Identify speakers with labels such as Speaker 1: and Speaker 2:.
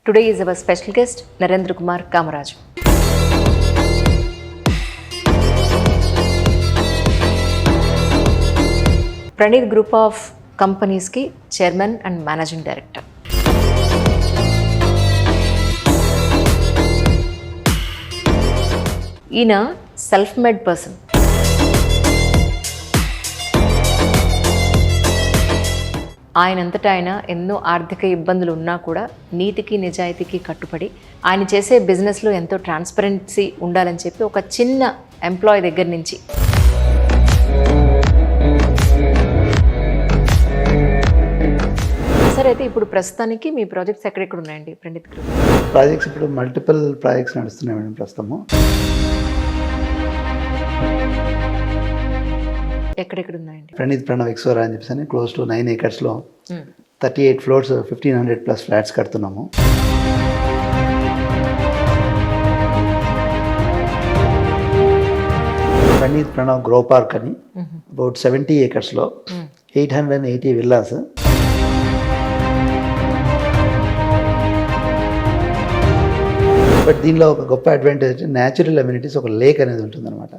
Speaker 1: Today is our special guest, Narendra Kumar Kamaraj. Pranit Group of Companies ki Chairman and Managing Director. ఈయన self made person. ఆయనంతటా ఆయన ఎన్నో ఆర్థిక ఇబ్బందులు ఉన్నా కూడా నీతికి నిజాయితీకి కట్టుబడి ఆయన చేసే బిజినెస్లో ఎంతో ట్రాన్స్పరెన్సీ ఉండాలని చెప్పి ఒక చిన్న ఎంప్లాయ్ దగ్గర నుంచి సరే, అయితే ఇప్పుడు ప్రస్తుతానికి మీ ప్రాజెక్ట్స్ ఎక్కడెక్కడ ఉన్నాయండి ప్రణీత్ గ్రూప్?
Speaker 2: ప్రాజెక్ట్స్ ఇప్పుడు మల్టిపుల్ ప్రాజెక్ట్స్ నడుస్తున్నాయి మేడం ప్రస్తుతము.
Speaker 1: ఎక్కడెక్కడ ఉన్నాయండి?
Speaker 2: ప్రణీత్ ప్రణవ్ ఎక్సోరా అని చెప్పేసి close to 9 acres 38 floors 1500+ flats కడుతున్నాము. ప్రణీత్ ప్రణవ్ గ్రో పార్క్ అని అబౌట్ 70 acres 880 విల్లాస్. బట్ దీనిలో ఒక గొప్ప అడ్వాంటేజ్ న్యాచురల్ అమ్యూనిటీస్, ఒక లేక్ అనేది ఉంటుంది అనమాట.